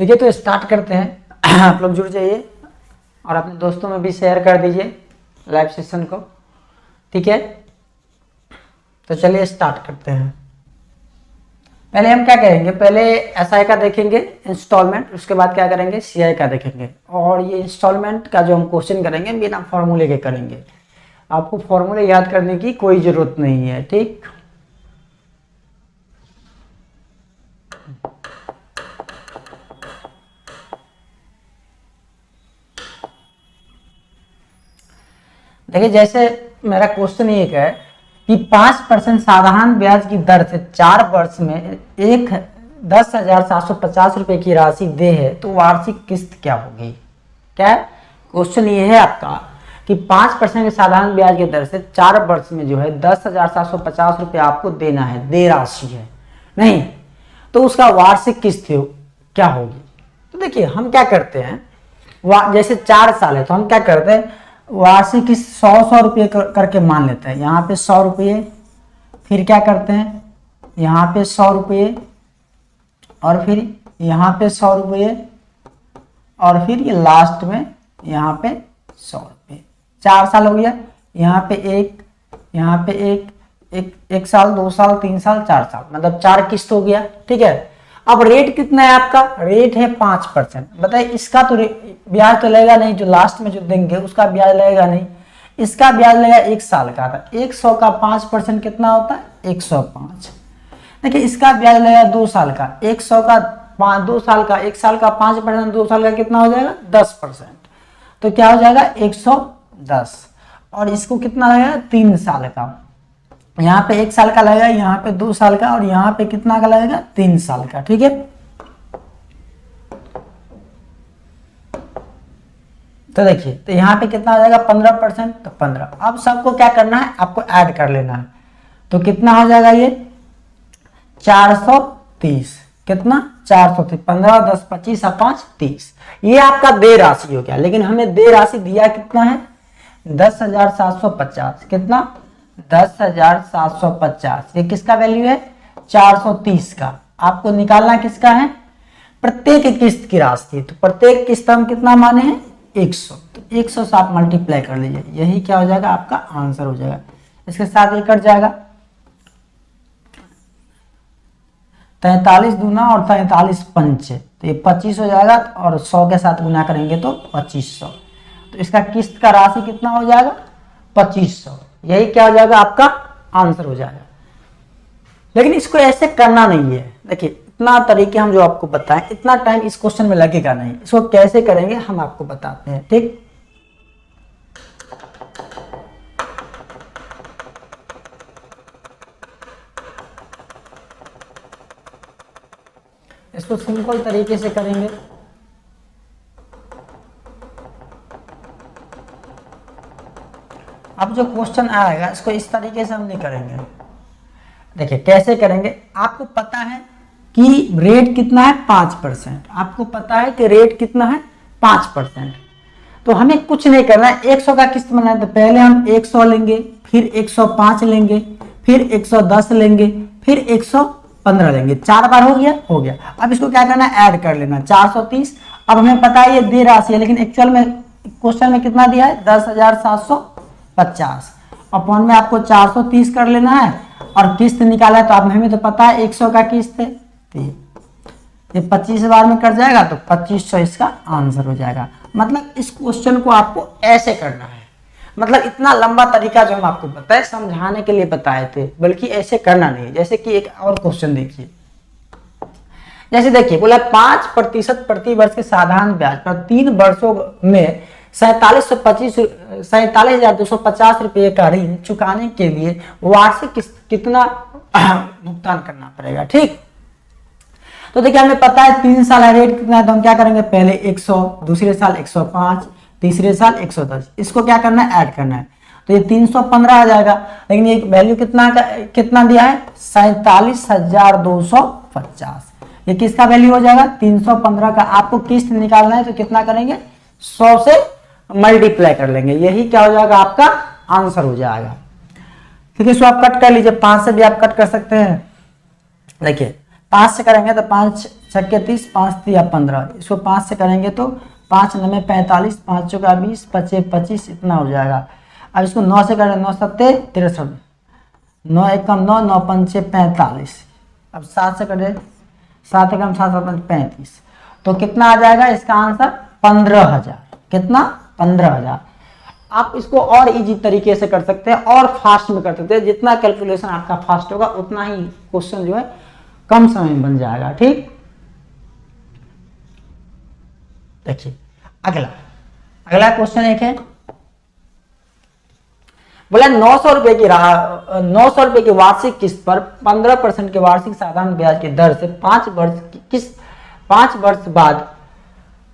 देखिए तो स्टार्ट करते हैं। आप लोग जुड़ जाइए और अपने दोस्तों में भी शेयर कर दीजिए लाइव सेशन को, ठीक है। तो चलिए स्टार्ट करते हैं। पहले हम क्या करेंगे, पहले एसआई का देखेंगे इंस्टॉलमेंट, उसके बाद क्या करेंगे सीआई का देखेंगे। और ये इंस्टॉलमेंट का जो हम क्वेश्चन करेंगे बिना फॉर्मूले के करेंगे, आपको फॉर्मूले याद करने की कोई जरूरत नहीं है, ठीक। देखिए जैसे मेरा क्वेश्चन ये है कि 5% साधारण ब्याज की दर से 4 वर्ष में 10,750 रुपए की राशि दे है तो वार्षिक किस्त क्या होगी। क्या क्वेश्चन ये है आपका कि 5% के साधारण ब्याज की दर से 4 वर्ष में जो है 10,750 रुपये आपको देना है, दे राशि है नहीं, तो उसका वार्षिक किस्त क्या होगी। तो देखिए हम क्या करते हैं, जैसे 4 साल है तो हम क्या करते हैं वार्षिक किस्त 100 रुपये करके मान लेते हैं। यहाँ पे 100 रुपये, फिर क्या करते हैं यहाँ पे 100 रुपये, और फिर यहाँ पे 100 रुपये, और फिर ये लास्ट में यहाँ पे 100 रुपये। 4 साल हो गया, यहाँ पे यहाँ पे एक साल, 2 साल, 3 साल, 4 साल, मतलब 4 किस्त हो गया, ठीक है। अब रेट कितना है आपका, रेट है 5%। बताइए इसका तो ब्याज तो लगेगा नहीं, जो लास्ट में जो देंगे उसका ब्याज लगेगा नहीं, इसका ब्याज लगेगा 1 साल का था। 100 का 5% कितना होता है 105। देखिए इसका ब्याज लगेगा 2 साल का, 100 का 2 साल का, 1 साल का 5%, 2 साल का कितना हो जाएगा 10%, तो क्या हो जाएगा 110। और इसको कितना लगेगा 3 साल का, यहाँ पे 1 साल का लगेगा, यहाँ पे 2 साल का, और यहाँ पे कितना का लगेगा 3 साल का, ठीक है। तो देखिए तो यहाँ पे कितना हो जाएगा 15%, तो 15। अब सबको क्या करना है, आपको ऐड कर लेना है। तो कितना हो जाएगा ये 430, कितना 430, 15, 10, 25, 5, 30। ये आपका देय राशि हो गया, लेकिन हमें देय राशि दिया कितना है 10,750, कितना 10,750। ये किसका वैल्यू है 430 का। आपको निकालना किसका है, प्रत्येक किस्त की राशि। तो प्रत्येक किस्त हम कितना माने हैं 100, तो 100 से आप मल्टीप्लाई कर लीजिए, यही क्या हो जाएगा आपका आंसर हो जाएगा। इसके साथ ये कट जाएगा 43 दूना और 43 पंचे, तो ये 25 हो जाएगा, और 100 के साथ गुना करेंगे तो 2500। तो इसका किस्त का राशि कितना हो जाएगा 2500, यही क्या हो जाएगा आपका आंसर हो जाएगा। लेकिन इसको ऐसे करना नहीं है। देखिए इतना तरीके हम जो आपको बताएं, इतना टाइम इस क्वेश्चन में लगेगा नहीं। इसको कैसे करेंगे हम आपको बताते हैं, ठीक। इसको सिंपल तरीके से करेंगे। अब जो क्वेश्चन आएगा इसको इस तरीके से हम नहीं करेंगे। देखिए कैसे करेंगे, आपको पता है कि रेट कितना है 5%, आपको पता है कि रेट कितना है 5%, तो हमें कुछ नहीं करना है। 100 का किस्त बनाए तो पहले हम 100 लेंगे, फिर 105 लेंगे, फिर 110 लेंगे, फिर 115 लेंगे। 4 बार हो गया, हो गया। अब इसको क्या करना है ऐड कर लेना 430। अब हमें पता है ये दे राशि है, लेकिन एक्चुअल में क्वेश्चन में कितना दिया है 10,750, अपॉन में आपको 430 कर लेना है, और किस्त निकाला है तो आप हमें तो पता है 100 का किस्त है, तो ये 25 बार में कर जाएगा तो 2500 इसका आंसर हो जाएगा। मतलब इस क्वेश्चन को आपको ऐसे करना है, मतलब इतना लंबा तरीका जो हम आपको बताए समझाने के लिए बताए थे, बल्कि ऐसे करना नहीं। जैसे कि एक और क्वेश्चन देखिए, जैसे देखिए बोला 5% प्रति वर्ष के साधारण ब्याज पर 3 वर्षों में 47,250 रुपये का ऋण चुकाने के लिए वार्षिक कितना भुगतान करना पड़ेगा, ठीक। तो देखिए हमें पता है 3 साल है, रेट कितना है, तो हम क्या करेंगे पहले 100, दूसरे साल 105, तीसरे साल 110, इसको क्या करना है ऐड करना है, तो ये 315 आ जाएगा। लेकिन ये वैल्यू कितना दिया है 47,250, ये किसका वैल्यू हो जाएगा 315 का। आपको किस्त निकालना है तो कितना करेंगे 100 से मल्टीप्लाई कर लेंगे, यही क्या हो जाएगा आपका आंसर हो जाएगा। ठीक है, इसको आप कट कर लीजिए, 5 से भी आप कट कर सकते हैं। देखिए 5 से करेंगे तो 5 छक्के 30, 5 तिया 15, इसको 5 से करेंगे तो 5 9 45, 5 चौका 20, 5 25, इतना हो जाएगा। अब इसको 9 से करें, 9 7 63, 9 एकम 9, 9 पंचे 45। अब 7 से करें, 7 एकम 7 7 35, तो कितना आ जाएगा इसका आंसर 15,000। कितना? 15,000। आप इसको और इजी तरीके से कर सकते हैं और फास्ट में कर सकते हैं। जितना कैलकुलेशन आपका फास्ट होगा उतना ही क्वेश्चन जो है कम समय में बन जाएगा। ठीक, देखिए अगला क्वेश्चन एक है, बोला 900 रुपए की 900 रुपए की वार्षिक किस्त पर 15% के वार्षिक साधारण ब्याज की दर से 5 वर्ष बाद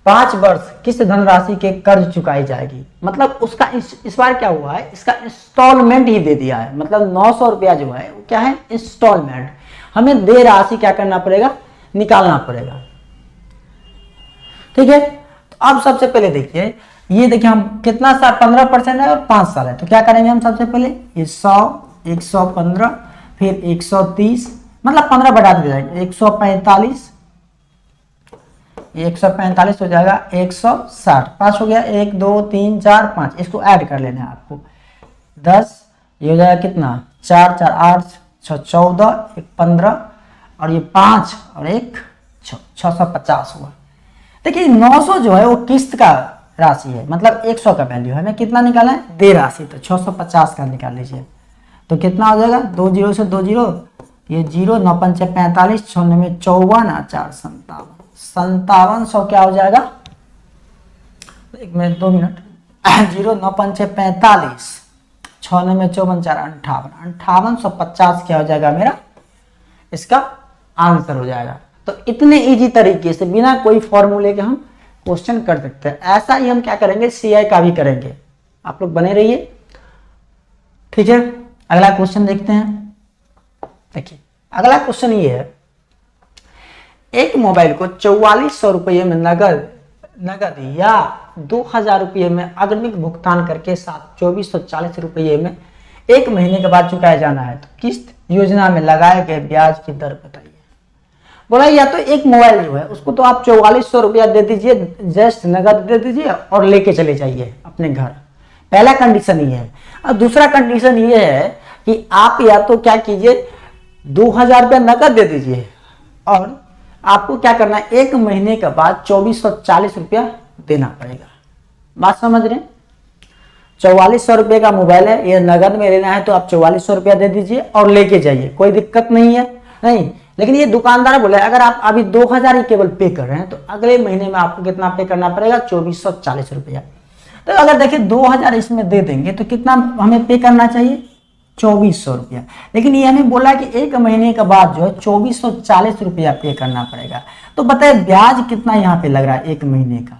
5 वर्ष किस धनराशि के कर्ज चुकाई जाएगी। मतलब उसका इस बार क्या हुआ है, इसका इंस्टॉलमेंट ही दे दिया है। मतलब 900 रुपया जो है वो क्या है, इंस्टॉलमेंट। हमें दे राशि क्या करना पड़ेगा, निकालना पड़ेगा। ठीक है, तो अब सबसे पहले देखिए, ये देखिए हम कितना साल, 15% है और 5 साल है, तो क्या करेंगे हम सबसे पहले ये 100, 115, फिर 130, मतलब 15 बढ़ा दिया जाएगा, 145, 145 हो जाएगा, 160, 5 हो गया, 1 2 3 4 5, इसको ऐड कर लेना है आपको, 10, ये हो जाएगा कितना, 4 4 8 6 14, 1 15 और ये 5 और 1 650 हुआ। देखिए 900 जो है वो किस्त का राशि है, मतलब 100 का वैल्यू है, हमें कितना निकाला है, दे राशि, तो 650 का निकाल लीजिए, तो कितना हो जाएगा, 2 0 से 2 0, ये 0, 9 5 45, 6 9 54 और 4 5700 क्या हो जाएगा, 1 मिनट 2 मिनट, 0 9 5 45, 6 9 54 4 5850 क्या हो जाएगा मेरा, इसका आंसर हो जाएगा। तो इतने इजी तरीके से बिना कोई फॉर्मूले के हम क्वेश्चन कर सकते हैं। ऐसा ही हम क्या करेंगे, सीआई का भी करेंगे, आप लोग बने रहिए। ठीक है, अगला क्वेश्चन देखते हैं। देखिए अगला क्वेश्चन ये है, एक मोबाइल को 4400 रुपये में नगद या 2000 रुपये में अग्रिम भुगतान करके 2440 रुपये में 1 महीने के बाद चुकाया जाना है, तो किस्त योजना में लगाए गए ब्याज की दर बताइए। बोला या तो एक मोबाइल जो है उसको तो आप 4400 रुपया दे दीजिए, जस्ट नगद दे दीजिए और लेके चले जाइए अपने घर, पहला कंडीशन ये है। और दूसरा कंडीशन ये है कि आप या तो क्या कीजिए, 2000 रुपया नगद दे दीजिए और आपको क्या करना है, 1 महीने के बाद 2440 रुपया देना पड़ेगा। बात समझ रहे हैं, 4400 रुपये का मोबाइल है, ये नगद में लेना है तो आप 4400 रुपया दे दीजिए और लेके जाइए, कोई दिक्कत नहीं है, नहीं। लेकिन ये दुकानदार बोले अगर आप अभी 2000 ही केवल पे कर रहे हैं तो अगले महीने में आपको कितना पे करना पड़ेगा, 2440 रुपया। तो अगर देखिए 2000 इसमें दे देंगे तो कितना हमें पे करना चाहिए, 2400 रुपया। लेकिन ये हमें बोला कि 1 महीने के बाद जो है 2440 रुपया पे करना पड़ेगा। तो बताए ब्याज कितना यहाँ पे लग रहा है, 1 महीने का,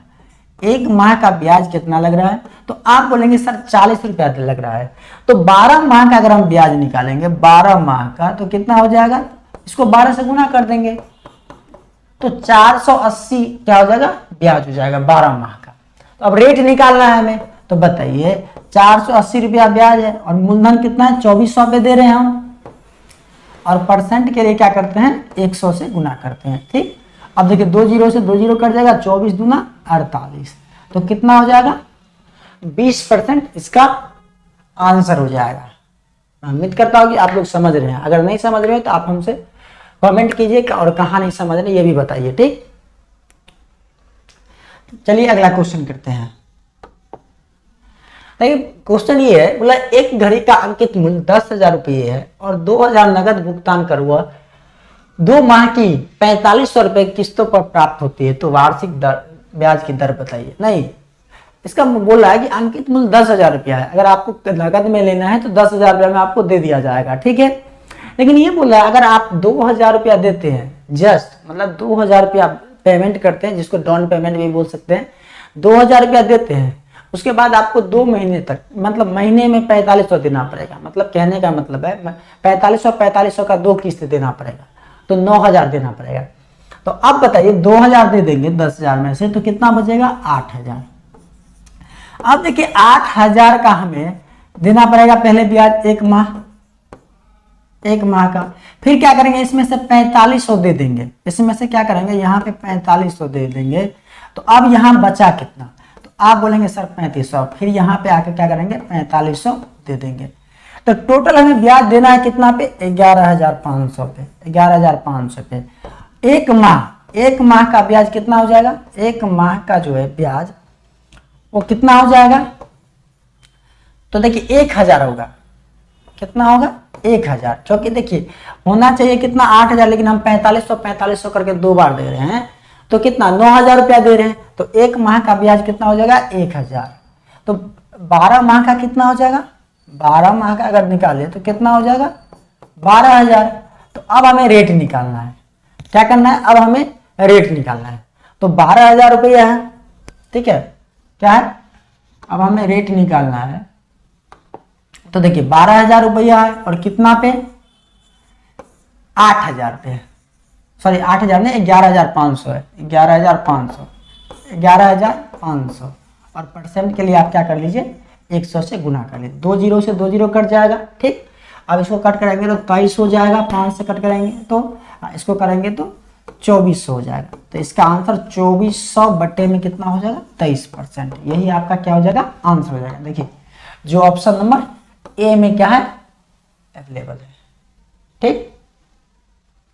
1 माह का ब्याज कितना लग रहा है, तो आप बोलेंगे सर 40 रुपया लग रहा है। तो 12 माह का अगर हम ब्याज निकालेंगे, 12 माह का, तो कितना हो जाएगा, इसको 12 से गुना कर देंगे तो 480 क्या हो जाएगा, ब्याज हो जाएगा 12 माह का। तो अब रेट निकालना है हमें, तो बताइए 480 रुपया ब्याज है और मूलधन कितना है, 2400 पे दे रहे हैं हम, और परसेंट के लिए क्या करते हैं, 100 से गुना करते हैं। ठीक, अब देखिए 2 0 से 2 0 कट जाएगा, 24 दूना 48, तो कितना हो जाएगा, 20% इसका आंसर हो जाएगा। मैं उम्मीद करता हूँ कि आप लोग समझ रहे हैं, अगर नहीं समझ रहे हैं तो आप हमसे कमेंट कीजिए और कहाँ नहीं समझ रहे ये भी बताइए। ठीक, चलिए अगला क्वेश्चन करते हैं। देखिए क्वेश्चन ये है, बोला एक घड़ी का अंकित मूल्य 10,000 रुपये है और 2000 नगद भुगतान कर हुआ 2 माह की 4500 रुपये किस्तों पर प्राप्त होती है, तो वार्षिक दर ब्याज की दर बताइए। नहीं, इसका बोल रहा है कि अंकित मूल्य 10,000 रुपया है, अगर आपको नगद में लेना है तो 10,000 रुपया में आपको दे दिया जाएगा। ठीक है, लेकिन ये बोल रहा है अगर आप 2000 रुपया देते हैं, जस्ट मतलब 2000 रुपया पेमेंट करते हैं, जिसको डाउन पेमेंट भी बोल सकते हैं, 2000 रुपया देते हैं, उसके बाद आपको 2 महीने तक, मतलब महीने में 4500 देना पड़ेगा। मतलब कहने का मतलब है 4500 का 2 किस्त देना पड़ेगा, तो 9000 देना पड़ेगा। तो अब बताइए 2000 दे देंगे 10,000 में से तो कितना बचेगा, 8000। अब देखिए 8000 का हमें देना पड़ेगा पहले ब्याज 1 माह, 1 माह का। फिर क्या करेंगे, इसमें से 4500 दे देंगे, इसमें से क्या करेंगे, यहाँ पे 4500 दे देंगे। तो अब यहाँ बचा कितना, तो आप बोलेंगे सर 3500, फिर यहाँ पे आके क्या करेंगे 4500 दे देंगे। तो टोटल हमें ब्याज देना है कितना पे, 11,500 पे, 11,500 पे। एक माह का ब्याज कितना हो जाएगा, एक माह का जो है ब्याज वो कितना हो जाएगा, तो देखिए 1000 होगा। कितना होगा, 1000, क्योंकि देखिए होना चाहिए कितना 8000, लेकिन हम 4500 करके 2 बार दे रहे हैं, तो कितना 9000 रुपया दे रहे हैं। तो एक माह का ब्याज कितना हो जाएगा, 1000। तो 12 माह का कितना हो जाएगा, 12 माह का अगर निकाले तो कितना हो जाएगा, 12000। तो अब हमें रेट निकालना है, क्या करना है, अब हमें रेट निकालना है। तो 12000 रुपया है, ठीक है, क्या है, अब हमें रेट निकालना है। तो देखिए 12000 रुपया है और कितना पे, 8000 पे, सॉरी 8000 नहीं, 11500 है, 11500 और परसेंट के लिए आप क्या कर लीजिए, 100 से गुना कर लीजिए। 2 जीरो से 2 जीरो कट जाएगा, ठीक। अब इसको कट करेंगे तो 23 हो जाएगा, 5 से कट करेंगे तो इसको करेंगे तो 2400 हो जाएगा। तो इसका आंसर 2400 बट्टे में कितना हो जाएगा, 23%। यही आपका क्या हो जाएगा, आंसर हो जाएगा। देखिए जो ऑप्शन नंबर ए में क्या है, अवेलेबल है, ठीक,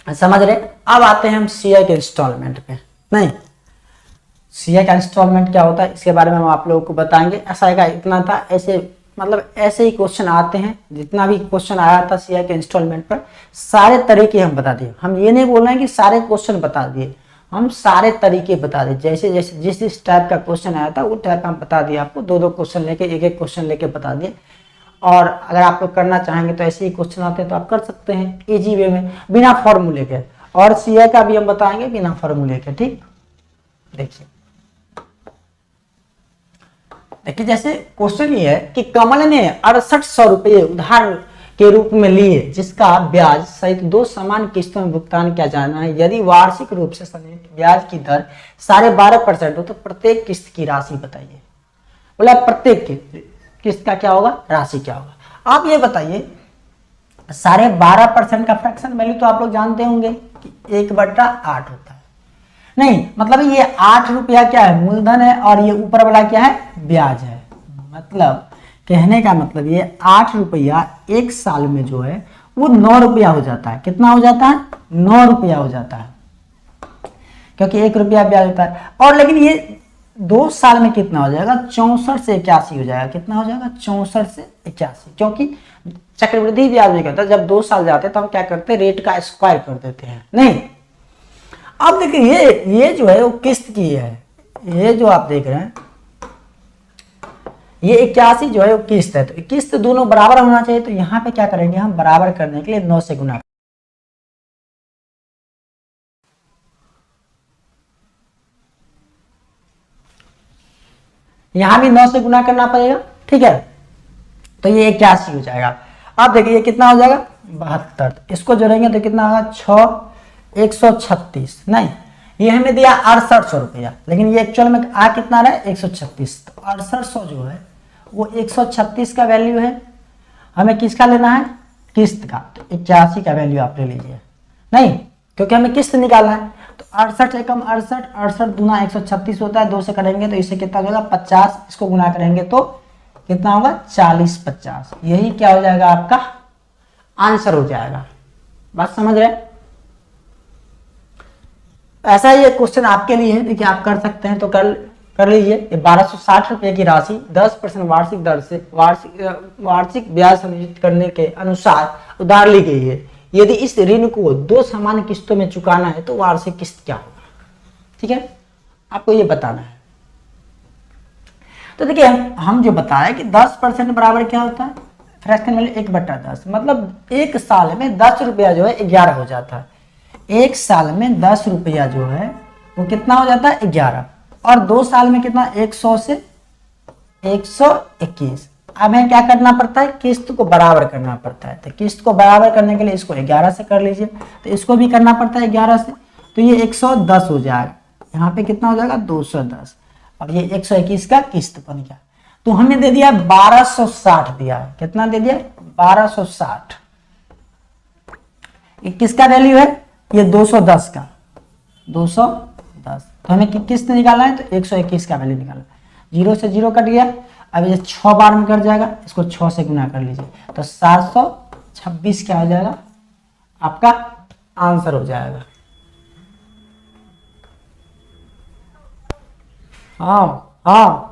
समझ रहे। अब आते हैं हम सीए के इंस्टॉलमेंट पे। नहीं, सीए का इंस्टॉलमेंट क्या होता है इसके बारे में हम आप लोगों को बताएंगे। ऐसा है, इतना था, ऐसे मतलब ऐसे ही क्वेश्चन आते हैं। जितना भी क्वेश्चन आया था सीए के इंस्टॉलमेंट पर, सारे तरीके हम बता दिए। हम ये नहीं बोल रहे हैं कि सारे क्वेश्चन बता दिए, हम सारे तरीके बता दिए। जैसे जैसे जिस टाइप का क्वेश्चन आया था वो टाइप हम बता दिए आपको। 2-2 क्वेश्चन लेके, एक क्वेश्चन लेके बता दिए। और अगर आप लोग करना चाहेंगे तो ऐसे ही क्वेश्चन आते हैं तो आप कर सकते हैं इजी वे में, बिना फॉर्मूले के। और सीए का भी हम बताएंगे बिना फॉर्मूले के, ठीक। देखिए जैसे क्वेश्चन ये है कि कमल ने 6800 रुपये उधार के रूप में लिए, जिसका ब्याज सहित 2 समान किस्तों में भुगतान किया जाना है। यदि वार्षिक रूप से समेत ब्याज की दर 12.5% हो तो प्रत्येक किस्त की राशि बताइए। बोला प्रत्येक किस्त का क्या होगा, राशि क्या होगा। आप ये बताइए, 12.5% का फ्रैक्शन वैल्यू तो आप लोग जानते होंगे कि 1/8 होता है। नहीं, मतलब ये 8 रुपया क्या है, मूलधन है, और ये ऊपर वाला क्या है, ब्याज है। मतलब कहने का मतलब ये 8 रुपया 1 साल में जो है वो 9 रुपया हो जाता है। कितना हो जाता है, 9 रुपया हो जाता है, क्योंकि 1 रुपया ब्याज होता है। और लेकिन ये 2 साल में कितना हो जाएगा, 64 से 81 हो जाएगा। कितना हो जाएगा, 64 से 81, क्योंकि चक्रवृद्धि ब्याज भी कहता है। जब 2 साल जाते हैं तो हम क्या करते हैं, रेट का स्क्वायर कर देते हैं। नहीं, अब देखिए ये जो है वो किस्त की है। ये जो आप देख रहे हैं ये 81 जो है वो किस्त है। तो किस्त दोनों बराबर होना चाहिए। तो यहाँ पे क्या करेंगे, हम बराबर करने के लिए 9 से गुना, यहां भी 9 से गुना करना पड़ेगा, ठीक है। तो ये 81 हो जाएगा। अब देखिए ये कितना हो जाएगा, 72। इसको जोड़ेंगे तो कितना होगा, 6 136। नहीं, ये हमें दिया 6800 रुपया, लेकिन ये एक्चुअल में आ कितना रहा है, 136। तो 6800 जो है वो 136 का वैल्यू है। हमें किसका लेना है, किस्त का। तो 81 का वैल्यू आप ले लीजिए। नहीं, क्योंकि हमें किस्त निकालना है। तो 68 एकम 68, 68 दूना 136 होता है। 2 से करेंगे तो इससे कितना होगा, 50। इसको गुना करेंगे तो कितना होगा, 40 50। यही क्या हो जाएगा, आपका आंसर हो जाएगा। बात समझ रहे हैं। ऐसा ही एक क्वेश्चन आपके लिए है, देखिए आप कर सकते हैं तो कर लीजिए। 1260 रुपए की राशि 10% वार्षिक दर से वार्षिक ब्याज सुनिश्चित करने के अनुसार उधार ली गई है। यदि इस ऋण को 2 समान किस्तों में चुकाना है तो वार्षिक किस्त क्या होगा, ठीक है, आपको ये बताना है। तो देखिए हम जो बताया कि 10% बराबर क्या होता है, फ्रैक्शन वैल्यू 1/10। मतलब 1 साल में 10 रुपया जो है 11 हो जाता है। 1 साल में 10 रुपया जो है वो कितना हो जाता है, 11। और 2 साल में कितना, 100 से 121। अब हमें क्या करना पड़ता है, किस्त को बराबर करना पड़ता है। तो किस्त को बराबर करने के लिए इसको 11 से कर लीजिए। तो इसको भी करना पड़ता है 11 से। तो ये 110 हो जाएगा। यहाँ पे कितना हो जाएगा, 210। और ये 121 का किस्त बन गया। तो हमें दे दिया 1260 दिया है। कितना दे दिया, 1260। ये किसका वैल्यू है, ये 210 का 210, तो हमें किस्त निकालना है तो 121 का वैल्यू निकालना है। 0 से 0 कट गया, अब ये 6 बार में कट जाएगा, इसको 6 से गुना कर लीजिए तो 726 क्या हो जाएगा, आपका आंसर हो जाएगा। हाँ हाँ,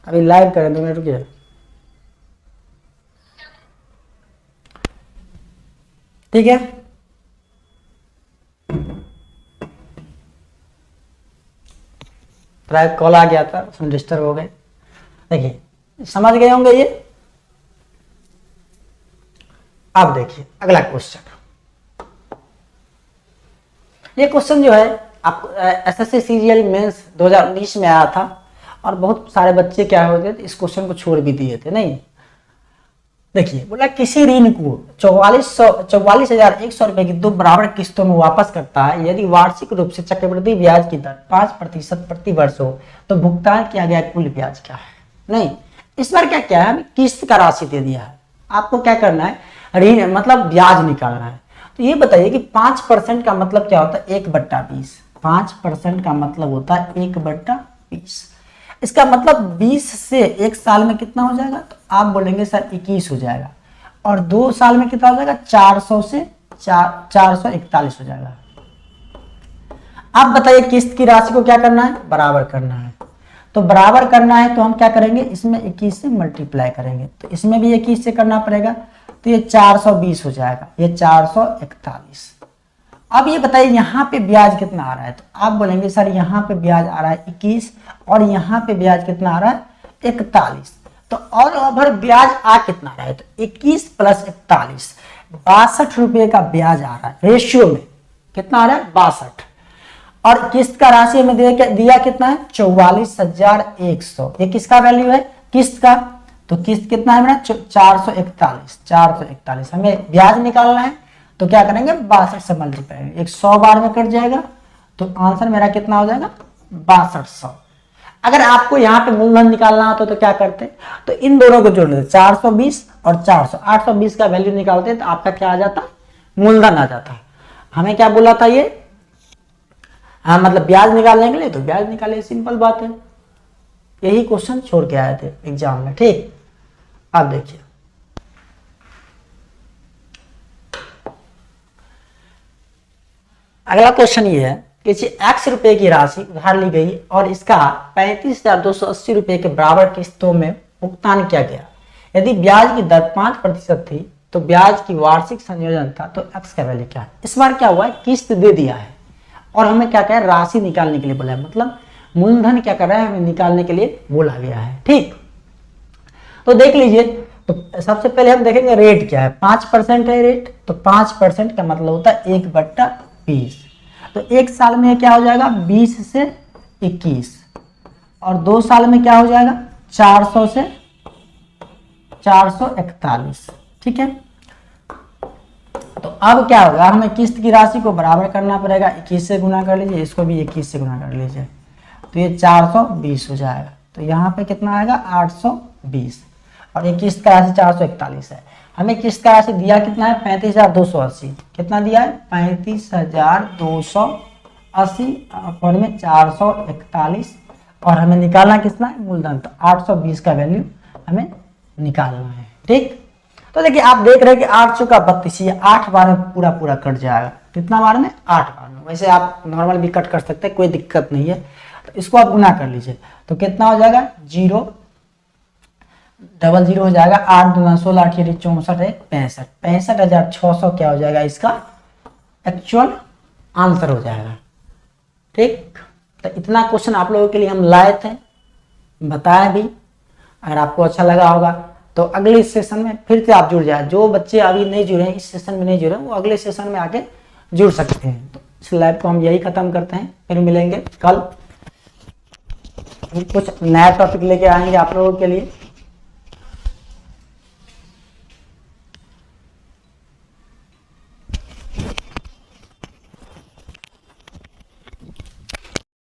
अभी लाइव करें 2 मिनट रुकिए। ठीक है, प्राइवेट कॉल आ गया था, उसमें डिस्टर्ब हो गए। देखिए समझ गए होंगे ये। अब देखिए अगला क्वेश्चन, ये क्वेश्चन जो है आपको एसएससी सीजीएल मेंस 2019 में आया था और बहुत सारे बच्चे क्या होते थे इस क्वेश्चन को छोड़ भी दिए थे। नहीं, देखिए बोला किसी ऋण को 44,100 रुपए की 2 बराबर किस्तों में वापस करता है, यदि वार्षिक रूप से चक्रवृद्धि ब्याज की दर 5% प्रति वर्ष हो तो भुगतान किया गया कुल ब्याज क्या है। नहीं, इस बार क्या क्या है, हमें किस्त का राशि दे दिया है, आपको क्या करना है, ऋण मतलब ब्याज निकालना है। तो ये बताइए कि 5% का मतलब क्या होता है, 1/20। 5% का मतलब होता है 1/20। इसका मतलब 20 से 1 साल में कितना हो जाएगा, तो आप बोलेंगे सर 21 हो जाएगा, और 2 साल में कितना हो जाएगा, 400 से 441 हो जाएगा। आप बताइए किस्त की राशि को क्या करना है, बराबर करना है। तो बराबर करना है तो हम क्या करेंगे, इसमें 21 से मल्टीप्लाई करेंगे, तो इसमें भी 21 से करना पड़ेगा, तो ये 420 हो जाएगा, ये 441। अब ये बताइए यहाँ पे ब्याज कितना आ रहा है, तो आप बोलेंगे सर यहाँ पे ब्याज आ रहा है 21 और यहाँ पे ब्याज कितना आ रहा है 41। तो ऑल ओवर ब्याज आ कितना रहा है, तो 21 + 41 62 रुपये का ब्याज आ रहा है, रेशियो में कितना आ रहा है 62। और किस्त का राशि में दिया कितना है 44,100। ये किसका वैल्यू है, किस्त का, तो किस्त कितना है मेरा 441। हमें ब्याज निकालना है तो क्या करेंगे 62 से मल्टीप्लाई, 100 बार में कट जाएगा, तो आंसर मेरा कितना हो जाएगा 6200। अगर आपको यहाँ पे मूलधन निकालना होता तो क्या करते, तो इन दोनों को जोड़ देते, 420 और 400, 820 का वैल्यू निकालते तो आपका क्या आ जाता, मूलधन आ जाता। हमें क्या बोला था ये, हाँ मतलब ब्याज निकालने के लिए, तो ब्याज निकाले, सिंपल बात है। यही क्वेश्चन छोड़ के आए थे एग्जाम में। ठीक, अब देखिए अगला क्वेश्चन ये है, किसी x रुपए की राशि उधार ली गई और इसका 35,280 रुपए के बराबर किस्तों में भुगतान किया गया। यदि ब्याज की दर 5% थी तो ब्याज की वार्षिक संयोजन था, तो x का वैल्यू क्या है। इस बार क्या हुआ है, किस्त दे दिया है और हमें क्या कह राशि निकालने के लिए बोला है, मतलब मूलधन क्या कर रहा है, हमें निकालने के लिए बोला गया है। ठीक, तो देख लीजिए, तो सबसे पहले हम देखेंगे रेट क्या है, 5% है रेट, तो 5% का मतलब होता है 1/20। तो 1 साल में क्या हो जाएगा 20 से 21, और 2 साल में क्या हो जाएगा 400 से 441। ठीक है, तो अब क्या होगा, हमें किस्त की राशि को बराबर करना पड़ेगा, 21 से गुना कर लीजिए, इसको भी 21 से गुना कर लीजिए, तो ये 420 हो जाएगा। तो यहाँ पे कितना आएगा 820, और ये किस्त का राशि 441 है। हमें किस्त का राशि दिया कितना है 35,280, कितना दिया है 35,280 और में 441, और हमें निकालना कितना है मूलधन, तो 820 का वैल्यू हमें निकालना है। ठीक, तो देखिए आप देख रहे हैं कि 8 चौका 32, ये 8 बार में पूरा कट जाएगा। कितना बार में 8 बार में। वैसे आप नॉर्मल भी कट कर सकते हैं, कोई दिक्कत नहीं है। तो इसको आप गुना कर लीजिए, तो कितना हो जाएगा 0 00 हो जाएगा, 8 दूना 16, 8 64 है 65, 65,600 क्या हो जाएगा इसका एक्चुअल आंसर हो जाएगा। ठीक, तो इतना क्वेश्चन आप लोगों के लिए हम लाए थे, बताया भी। अगर आपको अच्छा लगा होगा तो अगले सेशन में फिर से आप जुड़ जाए। जो बच्चे अभी नहीं जुड़े हैं, इस सेशन में नहीं जुड़े, वो अगले सेशन में आके जुड़ सकते हैं। तो इस लाइव को हम यही खत्म करते हैं, फिर मिलेंगे कल, कुछ नया टॉपिक लेके आएंगे आप लोगों के लिए।